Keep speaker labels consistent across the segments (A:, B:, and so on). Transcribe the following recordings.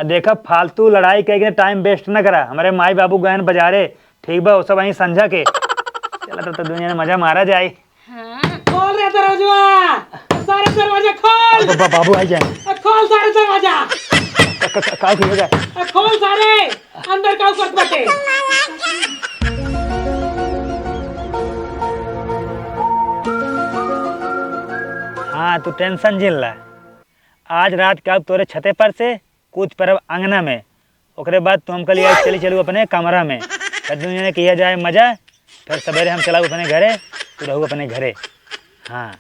A: देखा फालतू लड़ाई के टाइम वेस्ट न करा। हमारे माई बाबू गए बाजारे, ठीक बा, वो सब वहीं समझा के चला तो दुनिया में मजा मारा जाए।
B: खोल रे दरवाजा, सारे दरवाजे खोल।
A: बाबू आई जाए।
B: खोल सारे दरवाजा।
A: का हो जाए?
B: खोल सारे, अंदर का ऊपर बटे।
A: हाँ तू टेंशन झेल ला। आज रात का तोरे छते पर से कूद परब अंगना में, ओकरे बाद तू हमको लिया चली चलू अपने कमरा में, फिर दुनिया ने किया जाए मजा, फिर सवेरे हम चलाऊ अपने घरे, तू रहू अपने घरे। हाँ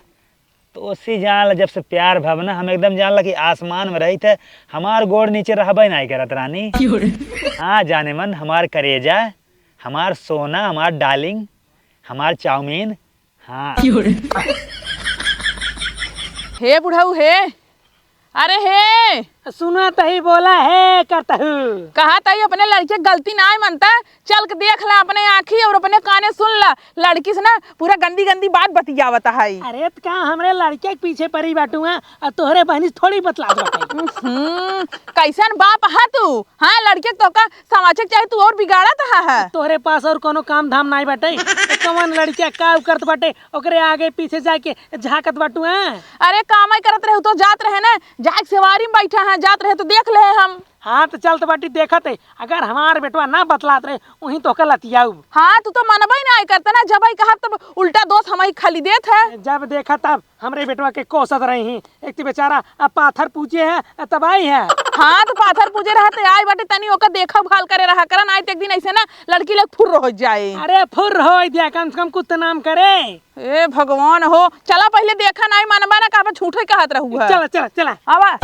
A: तो उसी जान जब से प्यार भावना हम एकदम जान ला कि आसमान में रही थे, हमार गोड़ नीचे रहबे नहीं करत रानी। हाँ जाने मन, हमार करेजा, हमार सोना, हमार डार्लिंग, हमार चाउमीन। हाँ
C: हे बुढ़ऊ हे, अरे हे
B: सुना तही बोला है करता हूँ।
C: कहा तही अपने लड़के गलती ना मनता, चल के देख ला अपने आँखी और अपने काने सुन ला, लड़की से ना पूरा गंदी गंदी बात बतियावता है।
B: अरे तो कहाँ हमरे लड़के के पीछे पड़ी बाटू है और तोहरे बहनी थोड़ी बतला
C: कैसन बाप है तू? हाँ लड़के तो का समाचे चाहे तू और बिगाड़त है।
B: तोहरे पास और कोनो काम धाम नहीं बाटे, कौन लड़किया का करत बाटे ओकरे आगे पीछे जाके झाकत बाटू है।
C: अरे काम ही करत रहे तो जात रहे ना, जाके सवारी में बैठा है, जात रहे तो देख ले हम।
B: हाँ तो चल तो बाटी देखत है, अगर हमार बेटवा ना बतलात रहे वहीं तो लतियाऊ।
C: हाँ तू तो मनबा ही नहीं करता ना, जब कहा तब उल्टा दोस्त हमारी खाली देत है।
B: जब देखा तब हमरे बेटवा के कोसत रही, एक तो बेचारा अब पाथर पूछे है तब आई है।
C: हाँ तो पाथर पूजे रहते आई बाटे तनी ओकर देखा भाल करे रहा करन, आई एक दिन ऐसे ना लड़की लोग फुर हो जाए।
B: अरे फुर हो दिया, कम से कम कुछ नाम करे।
C: ए भगवान हो, चला पहले देखा नहीं मनबा ना, कहा झूठे कहत रहू है।
B: चला चला चला
C: आवा।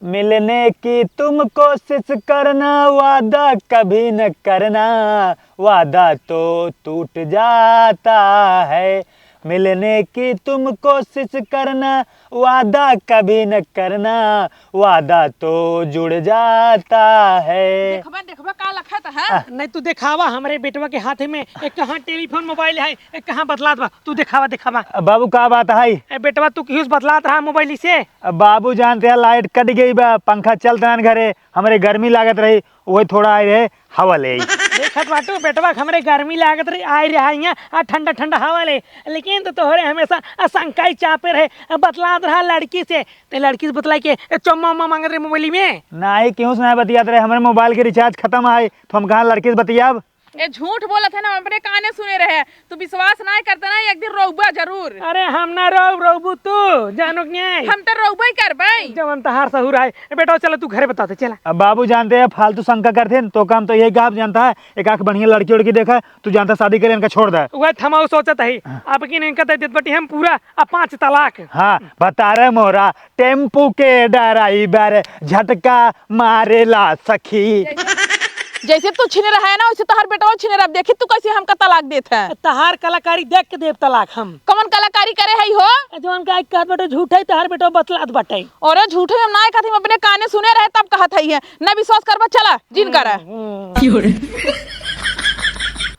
A: मिलने की तुम कोशिश करना, वादा कभी न करना, वादा तो टूट जाता है। मिलने की तुम कोशिश करना, वादा कभी न करना, वादा तो जुड़ जाता है।
C: देखबा देखबा का लखत है।
B: नहीं तू दिखावा हमरे बेटवा के हाथ में, एक कहाँ टेलीफोन मोबाइल है, एक कहाँ बतलात बा, तू दिखावा दिखावा।
A: बाबू का बात है?
B: बेटवा तू क्यों बतलात रहा मोबाइल से?
A: बाबू जानते हैं लाइट कट गई बा, पंखा चलता न घरे, हमारे गर्मी लागत रही, वही थोड़ा आए रहे हवा ले।
B: देखत बाटू बेटवा हमरे गर्मी लागत रही, आई रहा ठंडा ठंडा हवा ले, लेकिन तो तोहरे हमेशा शंकाई चापे रहे, बतलात रहा लड़की से, तो लड़की से बतलाई के चम्मा उम्मा मांगत रहे मोबाइल में।
A: नहीं क्यों सुना बतियात रहे, हमारे मोबाइल के रिचार्ज खत्म है तो हम कहाँ लड़की से बतियाब।
C: ये झूठ बोलत है ना, अपने काने सुने रहे, तू विश्वास नहीं करता ना, एक दिन रोबा जरूर।
B: अरे हम ना रोबू तू जानो नहीं,
C: हम तो रोबा ही करबे
B: जवन तहार सहूर है। बेटा चलो तू घरे बताते चला।
A: अब बाबू जानते हैं फालतू शंका करते हैं तो काम तो यही का जानता है, एक आंख बढ़िया लड़की उड़की देखा तू जानता शादी करे इनका छोड़ दे।
B: वह थमाओ सोचत है आपकी नहीं कहते देत बटी हम पूरा 5 तलाक।
A: हाँ बता रहे मोरा, टेम्पू के ड्राइवर झटका मारेला सखी।
C: जैसे तू छिने रहा है ना वैसे तहार बेटा छिने रहा, देखी तू कैसे हमका तलाक देत है।
B: तहार कलाकारी देख के देव तलाक हम।
C: कौन कलाकारी करे है हो?
B: जवन का कहत बेटो झूठ है, तहार बेटो बतलात बटे।
C: और झूठे हम ना कहत, हम अपने काने सुने रहे तब कहत है, ना विश्वास करबा चला जिन करा।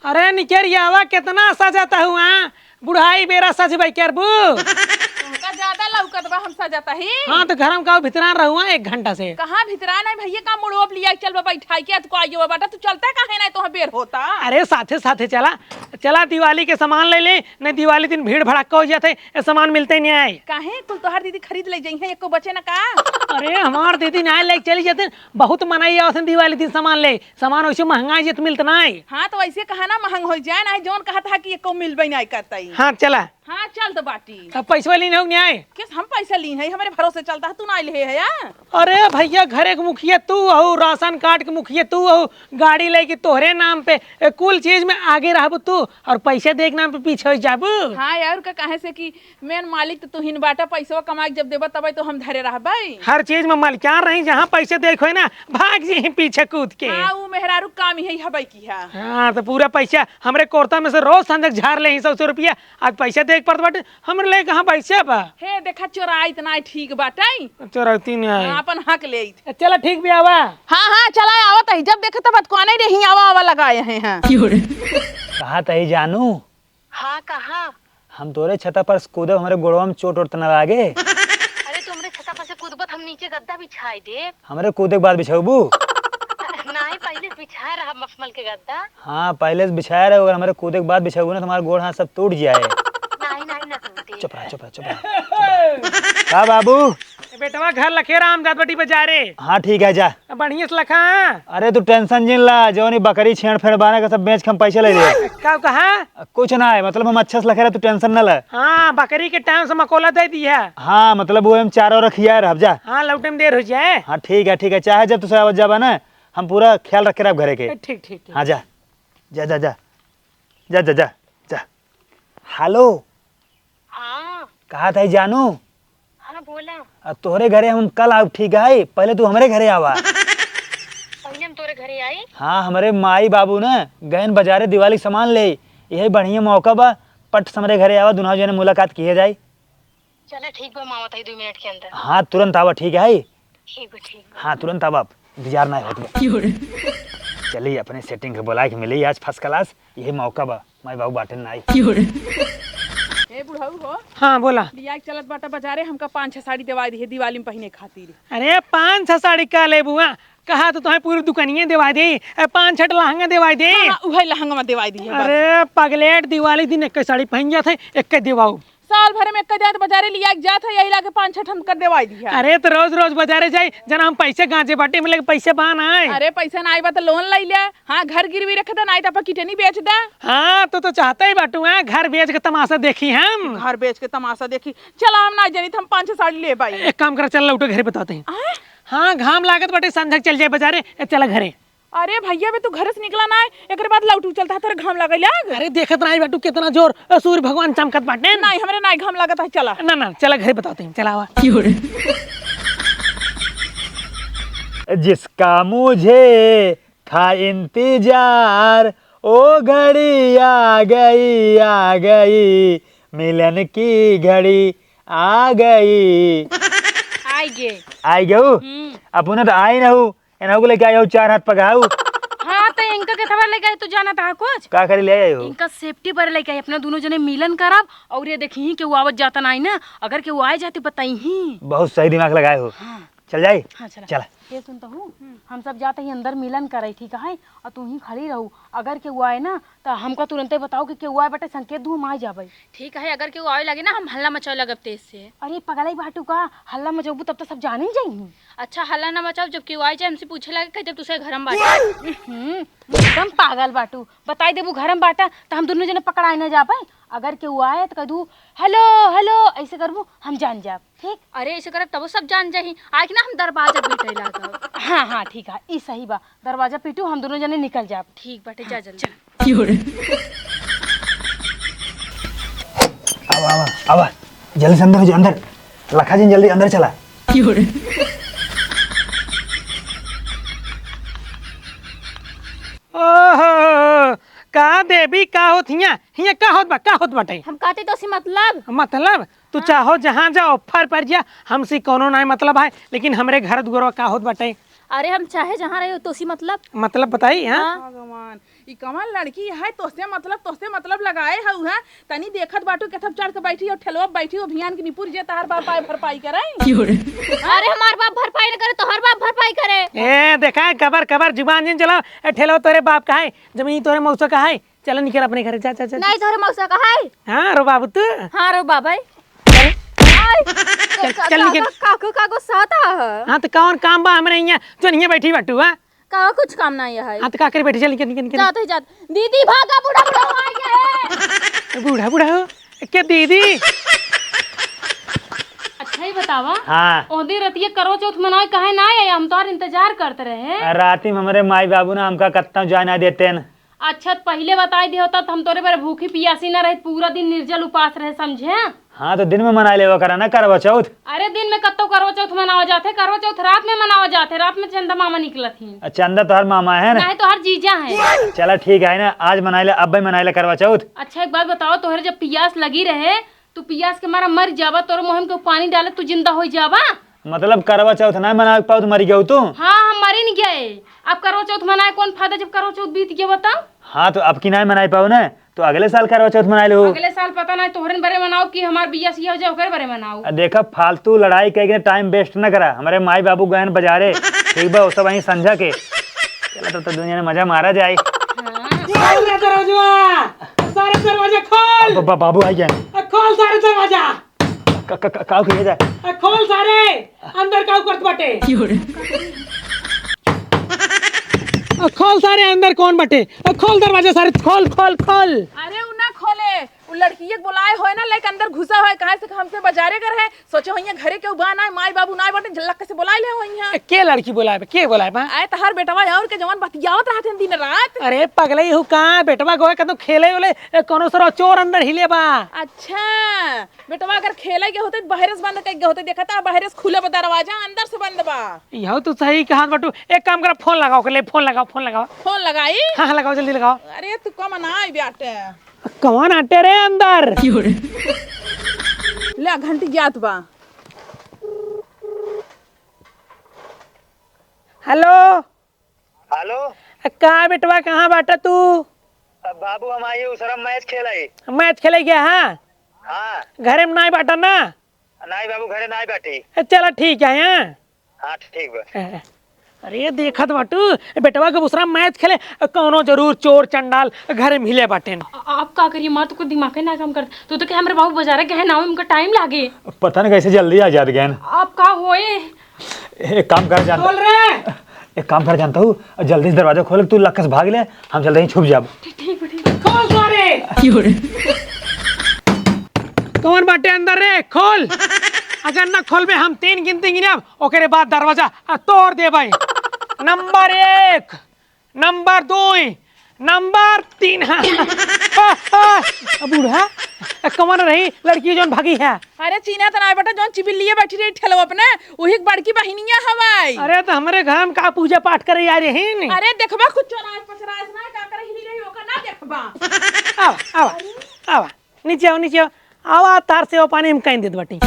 B: अरे निकेरिया आवा कितना सजाता हुआ, बुढ़ाई बेरा सज भाई करबू।
C: तुमका ज्यादा लौकत बा हम सजाता ही।
B: हाँ तो घर में का भितरा रहुआ 1 घंटा से।
C: कहाँ भितरा नहीं भैया, का मुड़ो लिया चल बा बैठाई के तू आइयो बाटा, तू चलता काहे नहीं, तो बेर होता।
B: अरे साथे साथे चला चला, दिवाली के सामान ले ले, नहीं दिवाली दिन भीड़ भड़ाका हो जाते, सामान मिलते नहीं आए।
C: काहे कुल तोहार दीदी खरीद ले जाई है, एको बचे ना का।
B: अरे हमार दीदी ना ले चली जाते, बहुत मनाई आवसन दिवाली दिन सामान ले, सामान वैसे महंगा जे तो मिलता नहीं।
C: हाँ तो वैसे कहा ना महंग हो जाए ना, जोन कहा था कि एको मिलबे नहीं करता।
B: हाँ चला।
C: हाँ चल तो बाटी।
B: अब पैसा ली नहीं आए?
C: किस हम पैसा ली है, हमारे भरोसे चलता है, तू ना ले है यार।
B: अरे भैया घरे के मुखिया तू हो, राशन कार्ड के मुखिया तू हो, गाड़ी लेके तोहरे नाम पे कुल चीज में आगे रहबू तू, और पैसे देख नाम पे पीछे हो जाबू।
C: हाँ यार का कहे से कि मेन मालिक तो तू हिन बाटा, पैसा कमा के जब देबा तब तो हम धरे रहबे।
B: हर चीज में मालिकान रही, जहाँ पैसे देखो है ना भाग जी पीछे कूद के।
C: हाँ वो मेहरारू काम ही हबे की है।
B: हाँ तो पूरा पैसा हमरे कोर्ता में से रोज संजक झाड़ ले 100 रुपया, आज पैसा देख पड़त बाटे हमरे ले कहाँ पैसा बा।
C: हे देखा चोराई तो ना ठीक बाटे,
B: चोरती नहीं
C: अपन हक ले।
B: चलो ठीक भी आवा।
C: हाँ हाँ चला आवत है, जब देखा तब कोने रही आवा आवा लगाए हैं।
A: कहा तही जानू?
D: हाँ कहा?
A: हम तोरे छता पर कूदब, हमारे गोड़वा में चोट वोट न लागे।
D: अरे तुमरे छता पर से कूदबत हम नीचे गद्दा बिछाई दे।
A: हमारे कूदे के बाद बिछाऊबू?
D: नहीं पहले बिछाए रहा मखमल के गद्दा।
A: हाँ पहले से बिछाया रहे, अगर हमारे कूदे के बाद बिछाऊबू ना तो हमारा गोड़ हाथ सब टूट जाए।
D: नहीं नहीं ना टूटे।
A: चुप रहा चुप रहा चुप रहा। का बाबू?
B: बेटवा घर लखे राम जातवटी बाजारे।
A: हाँ ठीक है जा।
B: बढ़िया से लखा।
A: अरे तू टेंशन जिन ला, जो नहीं बकरी छेड़ फेड़ बाने का सब बेच के हम पैसे ले लिए।
B: का कहा?
A: कुछ ना है, मतलब हम अच्छा से लखे रहे, तू टेंशन न ले।
B: हाँ बकरी के टाइम से मकोला दे दी है।
A: हाँ मतलब वो हम चारों रखिया रह जा।
B: हाँ लौटे में देर हो जाए।
A: हाँ ठीक है चाहे जब तू साहब जाबा ना, हम पूरा ख्याल रखे रहे घरे के।
B: ठीक ठीक ठीक।
A: हाँ जा जा जा जा जा जा जा जा। हेलो
D: हाँ
A: कहा था जानू?
D: हाँ बोला।
A: तोहरे घरे हम कल आऊ, ठीक है? पहले तू हमारे घरे आवा।
D: पहले हम तोरे घरे आई।
A: हाँ हमारे माई बाबू ना गहन बाजारे दिवाली सामान ले, यही बढ़िया मौका बा, पट से हमारे घरे आवा, दोनों जने मुलाकात किए जाए।
D: चला ठीक बा, मामा ताई 2 मिनट के अंदर।
A: हाँ तुरंत आवा, ठीक है?
D: ठीक बा।
A: हाँ तुरंत आवा, इंतजार ना होती। चलिए अपने सेटिंग के बुला के मिली आज फर्स्ट क्लास, यही मौका बा, माई बाबू बाटे ना आई।
C: ए बुढ़ऊ हो,
B: हाँ बोला।
C: लिया के चलत बाटा बाजारे, हमका 5-6 साड़ी दिवा दी है दिवाली में पहने खातिर।
B: अरे 5-6 साड़ी का ले बुआ? कहा तो तुम्हें पूरी दुकानिए दिवा दी, 5-6 लहंगा दिवा दे।
C: हाँ, उहे लहंगा में दिवाई दी है बस।
B: अरे पगलेट दिवाली दिन एक साड़ी पहन जाते, एक दिवाऊ।
C: साल भर में एक जात बाजारे लिया के जात है, यही लाके 5-6 ठन कर दिवाई दी है।
B: अरे तो रोज रोज बाजारे जाए, जना हम पैसे गांजे बाटे मिले पैसे बान आए।
C: अरे पैसा ना आई बा तो लोन ले लिया। हाँ घर गिरवी रखे था, ना आई तो किटनी बेच दे।
B: हाँ तो चाहते ही बाटू है, घर बेच के तमाशा देखी हम।
C: घर बेच के तमाशा देखी। चला हम ना जानी तो हम 5-6 साड़ी ले पाई।
B: एक काम कर, चल लौटो घरे बताते हैं। हाँ घाम लागत बाटे, संझक चल जाए बाजारे, चला घरे।
C: अरे भैया बे तू घर से निकला ना है, एक बात लौटू चलता है, तेरे घाम लगा लिया।
B: अरे देखत नहीं बाटू कितना जोर सूर्य भगवान चमकत बाटे।
C: नहीं हमारे ना घाम लगता है, चला
B: ना चला घरे बताते हैं, चला आवा।
A: जिसका मुझे था इंतजार, ओ घड़ी आ गई, मिलन की घड़ी आ गई। आई गऊ अपने तो आई नहू, एनहू को लेके आई हो, 4 हाथ पगाऊ।
D: हाँ तो इनका के थवा लेके तू जाना था कुछ
A: का करी ले आई हो?
D: इनका सेफ्टी पर लेके अपना दोनों जने मिलन करब, और ये देखी कि वो आवत जाता नहीं ना, अगर के वो आए जाते बताई ही।
A: बहुत सही दिमाग लगाए हो।
D: हाँ।
A: चल जाए।
D: हाँ चला।
A: चला
D: ये सुनता हूँ, हम सब जाते ही अंदर मिलन करे, ठीक है? और तू ही खड़ी रहू, अगर के वो आए ना तो हमको तुरंत बताओ कि वो आए, बटे संकेत दू, हम आ जाबे। ठीक है, अगर के वो आए लगे ना हम हल्ला मचाओ लगब तेज से। अरे पगलाई बाटू का हल्ला मचाबू तब तो सब जान ही जाई। अच्छा हल्ला ना मचाओ, जब के वो आए जाए हमसे पूछे लगे जब तुसे घर में बाटा। एकदम पागल बाटू, बताई देबू घर में बाटा तो हम दोनों जने पकड़ाए ना जा पाए। अगर के वो आए तो कह दू हेलो हेलो ऐसे करबू, हम जान जाब। ठीक? अरे ऐसे करब तब सब जान जाही। आज ना हम दरवाजा पीटे लागब। हाँ ठीक है, ई सही बा, दरवाजा पीटू, हम दोनों जने निकल जाब। ठीक बाटे, जा जल्दी।
A: आवा जल्दी से अंदर हो जा, अंदर लखा जी जल्दी अंदर चला।
B: ओहो का देवी का होत हिया का होत बाटे?
D: हम कहते तो सी मतलब
B: तू चाहो जहाँ जा ऑफर पर जा, हमसे कोनो नहीं मतलब है, लेकिन हमरे घर दुगरवा का होत बाटे?
D: अरे हम चाहे जहाँ रहे तो सी
B: मतलब बताई। हाँ
C: भगवान, ई कमल लड़की है, तोसे मतलब लगाए है। तनी देखत बाटू के थप चढ़ के बैठी और ठेलवा बैठी हो, भियान के निपुर जे तहर बाप भरपाई करे।
D: अरे हमार बाप भरपाई न करे तो हर बाप भरपाई करे।
B: ए देखा है, कबर जुबान जिन चलाओ। ठेलो तोरे बाप का है, जमीन तोरे मौसा का है, चलो निकल अपने घर, जा
D: नहीं तोरे मौसा का है।
B: हाँ रो बाबू तू।
D: हाँ रो बाबा
B: चल निकल।
D: काको साता है।
B: हाँ तो कौन काम बा हमरे यहाँ जो नहीं बैठी बाटू? हाँ
D: का कुछ काम नहीं है।
B: हाँ तो का करे बैठी, चल निकल
D: जात दीदी भागा, बूढ़ा आ गया है।
B: बूढ़ा हो क्या दीदी?
D: अच्छा ही बतावा।
A: हाँ
D: ओदी रतिया करो चौथ मनाए कहे ना आए, हम तो इंतजार करते रहे।
A: राती में हमारे माई बाबू ना हमका कत्ता जाना देते न।
D: अच्छा पहले बताई दे होता तो हम तोरे पर भूखी पियासी न रहे, पूरा दिन निर्जल उपास रहे, समझे?
A: हाँ तो दिन में मना लेवा करा ना करवा चौथ।
D: अरे दिन में कत्तो करवा चौथ मनावा जाते, करवा चौथ रात में मनावा जाते, रात में चंदा मामा निकलत ही।
A: चंदा तो हर मामा है ना?
D: नहीं तो हर जीजा है।
A: चला ठीक है ना, आज मना ले, अब मना ले करवा चौथ।
D: अच्छा एक बात बताओ, तोहरे जब पियास लगी रहे तू पियास के मारा मर जावा, तोरे मुंह में पानी डाले तू जिंदा हो जावा?
A: मतलब करवा चौथ ना मना पाओ तो मरी गऊ तू?
D: हाँ हम मरी नहीं गए, अब करवा चौथ मनाए कौन फायदा जब करवा चौथ बीत गया बताओ।
A: हाँ तो अब की ना मना पाओ ना, तो अगले साल करवा चौथ मना लो।
D: अगले साल पता नहीं तोहरे बारे मनाओ कि हमार बिया सिया हो जाए ओकरे बारे मनाओ।
A: देखा फालतू लड़ाई करके टाइम वेस्ट न करा, हमारे माई बाबू गए हैं बाजारे, ठीक बा, वो सब वहीं समझा के चला तो दुनिया में मजा मारा जाए।
B: सारे दरवाजा खोल।
A: बाबू आई जाए,
B: खोल सारे दरवाजा,
A: काऊ किया जाए,
B: खोल सारे, अंदर काऊ करत बाटे, खोल सारे, अंदर कौन बाटे, खोल दरवाजा सारे, खोल खोल खोल।
C: अरे उ ना खोले, उ लड़की एक बोलाए होए ना लेके अंदर घुसा होए, कहे से हमसे बाजारे कर है, सोचो होइया घरे के उबा ना माई बाबू ना बटे झलक के से बोलाए ले होइया।
B: के लड़की बोलाए बे, के बोलाए बा?
C: आए तहार बेटवा और के जवान बतियावत रहते दिन रात।
B: अरे पगले हु कहां बेटवा गोए कदम खेले ओले कोनो सरो चोर अंदर हिले बा।
C: अच्छा बेटवा अगर खेले के होते बाहर से बंद कर होते, देखा था बाहर से खुला दरवाजा अंदर से बंद बा।
B: यहो तो सही कहा बटू, एक काम कर फोन लगाओ, के ले फोन लगाओ, फोन लगाओ,
C: फोन लगाई।
B: हाँ लगाओ जल्दी लगाओ।
C: अरे तू कम ना आई बेटे,
B: कौन आटे रे अंदर?
C: ले घंटी जात बा।
B: हेलो
A: हेलो
B: कहाँ बेटवा, कहाँ बाटा तू?
A: बाबू हम आई उसरा मैच खेलाई।
B: मैच खेले गया?
A: हाँ
B: घरे में नहीं बाटा ना?
A: नाई बाबू घरे नाई बैठी।
B: चला ठीक है यहाँ।
A: हाँ ठीक बा।
B: अरे देखत बाटू बेटवा के दूसरा मैच खेले, कौनो जरूर चोर चंडाल घरे में हिले बाटे।
D: आप का करिए, माँ तो को दिमाग ना काम कर, तो कि हमारे बाबू बाजारे गए ना, उनका टाइम लागे।
A: पता नहीं कैसे जल्दी आ जात गए।
D: आप का होए?
A: एक काम कर जानता,
B: बोल रहे
A: एक काम कर जानता हूँ, जल्दी से दरवाजा खोल, तू लक्कस भाग ले, हम जल्दी ही छुप जाब।
D: ठीक
B: खोल सारे। कौन बाटे अंदर रे? खोल, अगर ना खोलबे हम 3 गिनती गिनब, ओकरे बाद दरवाजा तोड़ दे भाई। Number 1, number 2, number 3। बूढ़ा कौन रही लड़की जोन भागी है?
C: अरे चीना तना बेटा जोन चिबिल लिए बैठी रही ठेलो अपने, वही बड़की बहिनिया हवाई।
B: अरे तो हमारे घर में का पूजा पाठ करे आ रही है?
C: अरे देखबा कुछ चोराए पचराए ना का करे हिली रही ओका ना देखबा।
B: आवा आवा आवा, नीचे आओ, नीचे आओ, आवा तार से वो पानी में कहीं देत बाटी।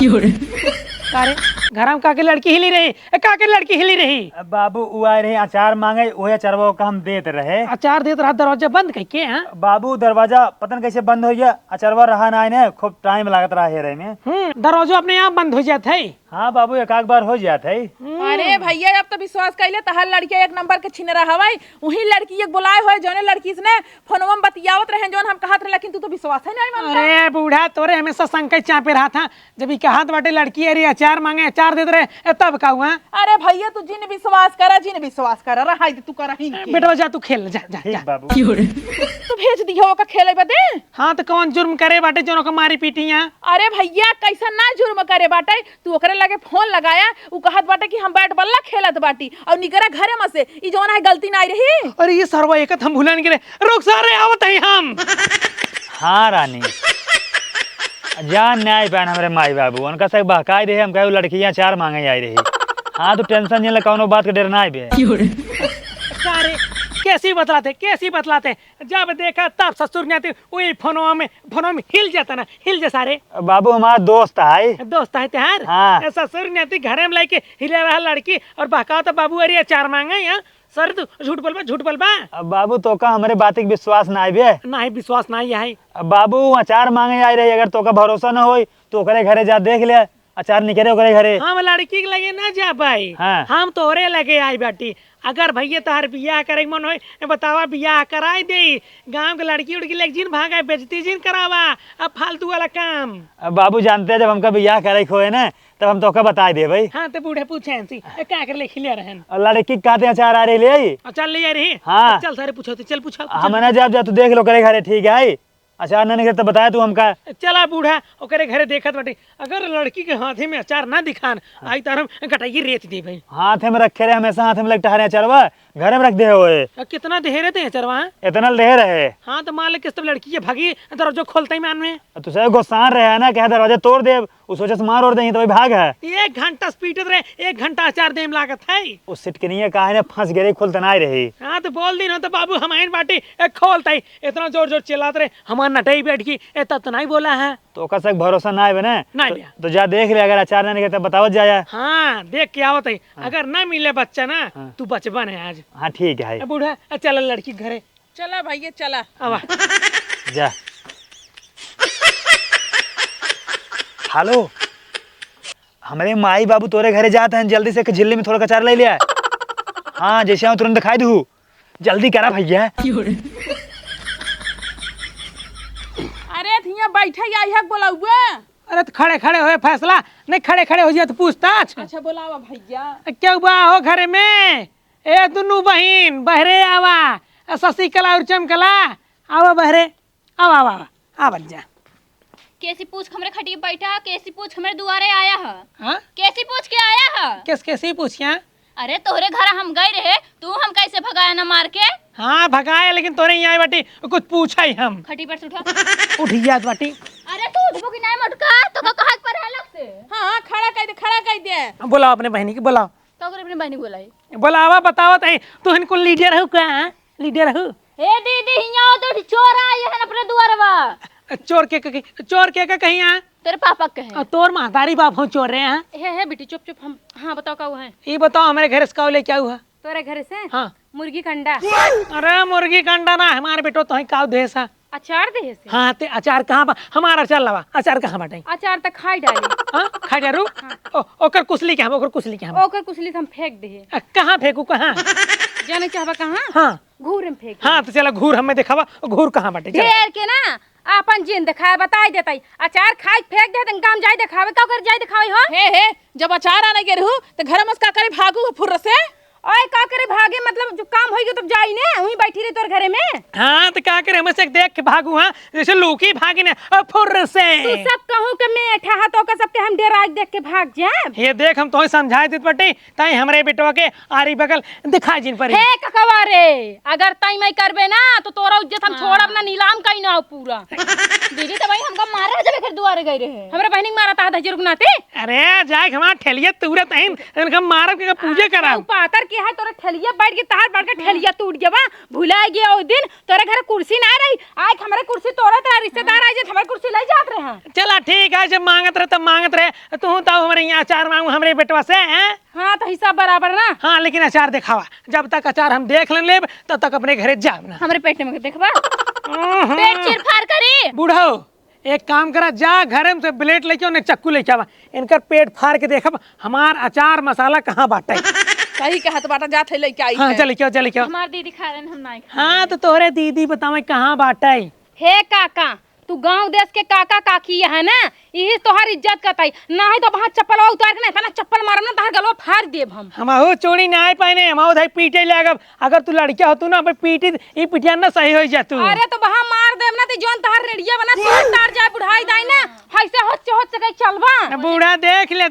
B: अरे घर में काके लड़की हिली रही, काके लड़की हिली रही?
A: बाबू वो आए रहे अचार मांगे, वही अचारवा का हम देते रहे।
B: अचार देत रहा, दरवाजा बंद कह के? हाँ
A: बाबू दरवाजा पता नहीं कैसे बंद हो गया, अचारवा रहा ना ने, खूब टाइम लागत रहा है रहे में।
B: दरवाजा अपने आप बंद हो जाता है।
A: हाँ बाबू एक बार हो जाता है।
C: अरे भैया अब तो विश्वास कैले, तहार लड़की एक नंबर के छिन रहा हवाई, वही लड़की एक बुलाए होए जोने लड़की से फोनवा में बतियावत रहे जोन हम कहत रहे, लेकिन तू तो विश्वास है नहीं मानता।
B: अरे बूढ़ा तोरे हमेशा संकट चापे रहा था, जब ही कहत बाटे लड़की अरे अचार मांगे, अचार देते रहे, तब का हुआ?
C: अरे भैया तू जिन विश्वास करा, जिन विश्वास करा रहा तू करा ही नहीं।
B: बेटा जा तू खेल, जा जा, जा।
A: बाबू
C: तू भेज दिया ओका खेले बदे।
B: हाँ तो कौन जुर्म करे बाटे जोनो को मारी पीटी यहाँ?
C: अरे भैया कैसा ना जुर्म करे बाटे, तू ओकरे लगे फोन लगाया, उ कहत बाटे कि हम बैट बल्ला खेलत बाटी और निकरा घरे में से, ई जोन है गलती ना रही।
B: अरे ये सरवा एक हम भूलन गिरे, रुक सारे आवत है हम।
A: हाँ रानी जान न्याय पैन हमारे माई बाबू उनका सब बहकाई रहे, हम कहे लड़कियां चार मांगे आई रही। हाँ तो टेंशन नहीं, कौनो बात का डरना है।
B: सारे कैसी बतलाते, जब देखा तब ससुर ने वही फोनवा में हिल जाता ना, हिल जा सारे।
A: बाबू हमारा दोस्त है,
B: दोस्त है त्यार।
A: हाँ।
B: ससुर ने घरे में लेके हिले रहा लड़की और बहकाओ तो बाबू अरे चार मांगे यहाँ। सर तू झूठ बोलबा।
A: अब बाबू तो का हमारे बात के विश्वास ना है।
B: नहीं विश्वास नहीं है।
A: अब बाबू अचार मांगे आई रही, अगर तो का भरोसा ना हो तो ओकरे घरे जा देख ले, अचार निकले ओकरे घरे।
B: हम लड़की के लगे ना जा पाई।
A: हाँ।
B: हम तोहरे लगे आई बाटी, अगर भैया तोहर बियाह करे मन हो बतावा, बियाह कराई दे, गांव के लड़की उड़की लेके जिन भागा बेजती जिन करावा, अब फालतू वाला काम।
A: अब बाबू जानते हैं जब हमका बियाह करे खोए ना तब हम तो का बता दे भाई।
B: हाँ तो बूढ़े पूछे क्या कर ले खिले रहन,
A: और लड़की कहते अचार आ रही ले आई।
B: चल ले रही।
A: हाँ।
B: चल सारे पूछो, चल पूछो।
A: हम ना जा तू देख लो करे घरे, ठीक है? अचार ना निकले तो बताया तू हमका।
B: चला बूढ़ा ओकरे घरे देखत बाटी, अगर लड़की के हाथे में अचार ना दिखान आई तो हम कटाई रेत दी भाई।
A: हाथ में रखे रहे, हमेशा हाथ में लगता है अचारवा, घरे में रख दे हुए।
B: कितना देहरे थे अचरवा?
A: इतना ले रहे।
B: हाँ तो मान ले किस लड़की के भागी दरवाजा खोलते ही मान में
A: तुझे गुस्सा रहे है ना, क्या दरवाजा तोड़ दे, उस वजह से मार और दे तो भाई भाग है।
B: 1 घंटा स्पीड रहे, 1 घंटा अचार देम लागत है।
A: उस सिट के नहीं कहा है फंस गए, खुलता ना रही।
B: हाँ तो बोल दी ना तो बाबू हमारे बाटी खोलता ही, इतना जोर जोर चिल्लाते रहे, हमार नटाई बैठ गई, तब तो नहीं बोला है।
A: तो का सब भरोसा ना है ना,
B: नहीं
A: तो जा देख ले, अगर अचार ना निकले तो बताओ जाया।
B: हाँ देख के आवत है, अगर ना मिले बच्चा ना तू बचपन है आज।
A: हाँ ठीक है।
B: बूढ़ा चल लड़की घरे
C: चला भैया चला।
B: आवा।
A: जा। हेलो, हमारे माई बाबू तोरे घरे जाते हैं, जल्दी से एक झिल्ली में थोड़ा कचार ले लिया। हाँ जैसे हम तुरंत दिखाई दू, जल्दी करा भैया।
C: अरे थिया बैठे आई है बोलाऊआ।
B: अरे तो खड़े खड़े होए फैसला नहीं, खड़े खड़े हो जाए तो पूछताछ।
C: अच्छा बोलावा भैया।
B: क्या हुआ हो घरे में? ए दुनू बहिन बहरे आवा, शशिकला और चमकला आवा बहरे, आवा आवा आवा जा।
D: कैसी पूछ हमरे खटिया बैठा, कैसी पूछ हमरे दुआरे आया है,
B: हाँ
D: कैसी पूछ के आया है।
B: कैसे पूछिया?
D: अरे तोहरे घर हम गए रहे, तू हम कैसे भगाया ना मार के।
B: हाँ भगाए, लेकिन तोरे यहाँ बाटी कुछ पूछा ही हम।
D: खटी पर से उठा।
B: उठी जात बाटी।
D: अरे तू उठबो कि नहीं मटका, तो का कहा पर है अलग से।
C: हाँ खड़ा कर दे, खड़ा कर दे।
B: बुलाओ अपने बहनी की, बुलाओ।
D: तो अगर अपनी बहनी बोलाई,
B: बुलावा बताओ तई, तू इनको लीडर हो क्या? लीडर हो?
D: ए दीदी हिया तो चोर आए हैं अपने दुआरवा।
B: चोर के कहीं आ?
D: तेरे पापा के हैं।
B: तोर महतारी बाप हो चोर रहे हैं।
D: है बेटी चुप चुप। हम हाँ बताओ का वो है।
B: ये बताओ हमारे घर से का लेके आऊ है?
D: तोरे घर से
B: हाँ
D: मुर्गी कंडा।
B: अरे मुर्गी का अंडा ना, हमारे बेटो तो काव देश है।
D: अचार दे से।
B: हाँ ते अचार कहाँ बा? हमारा अचार लावा, अचार कहाँ बाटे?
D: अचार तक खाई डाली।
B: हाँ खा जा रू। ओकर कुसली के हम, ओकर कुसली के हम।
D: ओकर कुसली हम फेंक दे।
B: कहाँ फेंकू कहाँ?
D: जाने चाहबा कहाँ?
B: हाँ
D: घूर में फेंक।
B: हाँ तो चला घूर हमें दिखावा, घूर कहाँ बाटे? चला।
D: ढेर के ना अपन जिन दिखाए बताई देताई। अचार खाई फेंक दे तन काम जाई दिखावे का कर जाई दिखावे हो।
C: हे जब अचार आने के रहू तो घर में उसका करे भागू फुर्र से।
D: ओए का करे भागे, मतलब जो काम होई तब जाई ने, वहीं बैठी रही तोर घरे में।
B: हाँ तो क्या करे, हमें से देख के भागू। हाँ जैसे लूकी भागी ने फुर्र से।
D: तू सब कहूं के मैं ठहा तो का सबके हम डेरा देख के भाग जाए।
B: ये देख हम तो समझाए देत बटे, ताई हमरे बेटवा के आरी बगल दिखा जिन पर।
D: हे ककवा रे, अगर ताई मैं करबे ना तो तोरा इज्जत हम छोड़ब ना, नीलाम कई ना पूरा। दीदी तो भाई हमका मारा जब घर दुआरे गई रहे, हमरे बहनी मारा ता दजर गुनाते।
B: अरे जाए हमारा ठेलिया तुरत आइन, इनका मारब के पूजा करा।
D: पातर के है तोरा ठेलिया बैठ के तार बैठ के ठेलिया टूट गया, भुला गया ओ दिन तोरे घर कुर्सी ना रही। आज हमारे कुर्सी तोरा तेरा रिश्तेदार आए जे हमारे कुर्सी ले जात रहे हैं।
B: चला ठीक है, जब मांगत रहे तब मांगत रहे। तू तो हमारे यहाँ अचार मांगू हमरे बेटवा से हैं?
D: हाँ तो हिसाब बराबर ना।
B: हाँ लेकिन अचार दिखावा, जब तक अचार हम देख ले तब तक अपने घरे जाओ ना।
D: हमारे पेट में देखबा पेट चिर फाड़ करी।
B: बूढ़ो एक काम करा, जा घर में से ब्लेड लेके उन्हें चक्कू लेके आवा, इनकर पेट फाड़ के देखब हमार अचार मसाला कहाँ बाटे।
C: सही कहत बाटा, जात है लेके आई
B: हाँ
C: है।
B: चल क्यों।
D: हमार दीदी खा रहे हम नहीं खा।
B: हाँ तो तोहरे दीदी बतावे कहाँ बाटे।
D: हे काका, तू गांव देश के काका काकी है ना, यही तोहार इज्जत करताई। नहीं तो वहां चप्पल उतार के ना चप्पल मारम ना तहार गलवा फाड़ देब हम।
B: हमहू चोरी ना पाने, हम उधर पीटे लागब। अगर तू लड़किया हो तू ना पीटी, ई पिटिया ना सही हो जा तू।
D: अरे तो वहां मार देब ना तो जोन तहार रेडिया बना तोड़ तार जाए बुढ़ाई दाई ना, ऐसे होच के चलबा।
B: बूढ़ा देख ले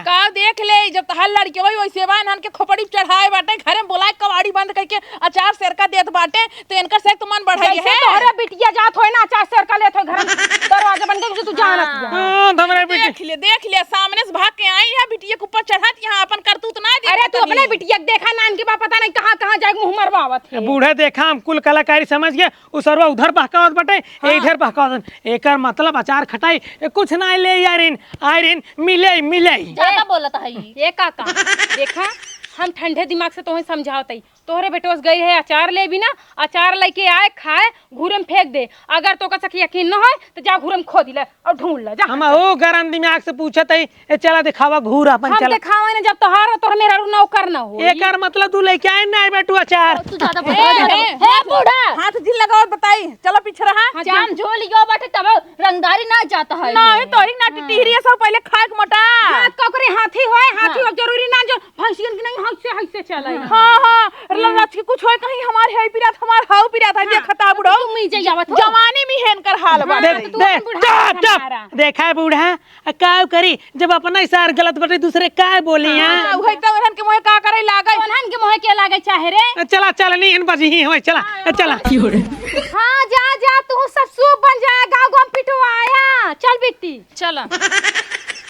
C: का देख ले, जब तहार लड़के वही वैसे बा नन के खोपड़ी चढ़ाए बाटे, घरे में बोलाए कवाड़ी बंद करके अचार सेरका देत बाटे, तो इनकर से तो मन बढ़ाई है।
D: तोहरे बिटिया जात होय ना अचार सेर का लेत हो घर में, दरवाजा बंद करके तू जानत जा।
B: हाँ हमरे बेटी।
C: देख ले सामने से भाग के आई है, बिटिया के ऊपर चढ़त यहाँ अपन करतूत ना दे।
D: अरे तू अपने बिटिया के देखा नान के बा पता नहीं कहां जाए मुंह मरवावत है।
B: बूढ़े देखा हम कुल कलाकारी समझ गए, उ सरवा उधर बहकावत बटे, इधर बहकावत। एकर मतलब अचार खटाई कुछ ना ले आयरिन मिले।
D: ज्यादा बोलता है ये काका। देखा हम ठंडे दिमाग से तोहे समझावतई, तोहरे बेटोस गई है अचार ले भी ना, अचार लेके आए खाए घूरे में फेंक दे। अगर तो का सक यकीन न हो तो जा घूरे में खोद ले और ढूंढ ले जा।
B: हम ओ गरम दिमाग से पूछत है, चला दिखावा घूर अपन
D: हम
B: चला।
D: दिखावे ना जब तोहर मेरा नौकर ना हो।
B: एकर मतलब तू लेके आए ना बेटू अचार।
D: तू ज्यादा है बूढ़ा।
C: हाथ दिल लगाओ बताई, चलो पीछे रहा।
D: जाम झोल लियो बाटे तब रंगदारी ना जाता है।
C: नहीं तोरी ना टिटहरी सब पहले खाए के मोटा।
D: हां ककरे हाथी होए, हाथी हो जरूरी ना जो भैंसियन की नहीं हइसे चलाई।
C: हाँ ललच के कुछ होय कहीं हमार है पिरात, हमार हाउ पिरात है। देखता बुढ़ो
D: तुम ही जावत हो
C: जवानी में हेनकर हाल बा।
B: देखा है बूढ़ा का करी, जब अपना इशार गलत बटे दूसरे का बोली हैं।
C: वही तो उन्हन के मोहे का करे लागै,
D: ओनहन के मोहे के लागे चाहे रे।
B: चला नहीं इन बजी ही होय, चला।
D: हाँ जा तू सब सूप बन जाए, गाँव पिटवाया। चल बेटी चल।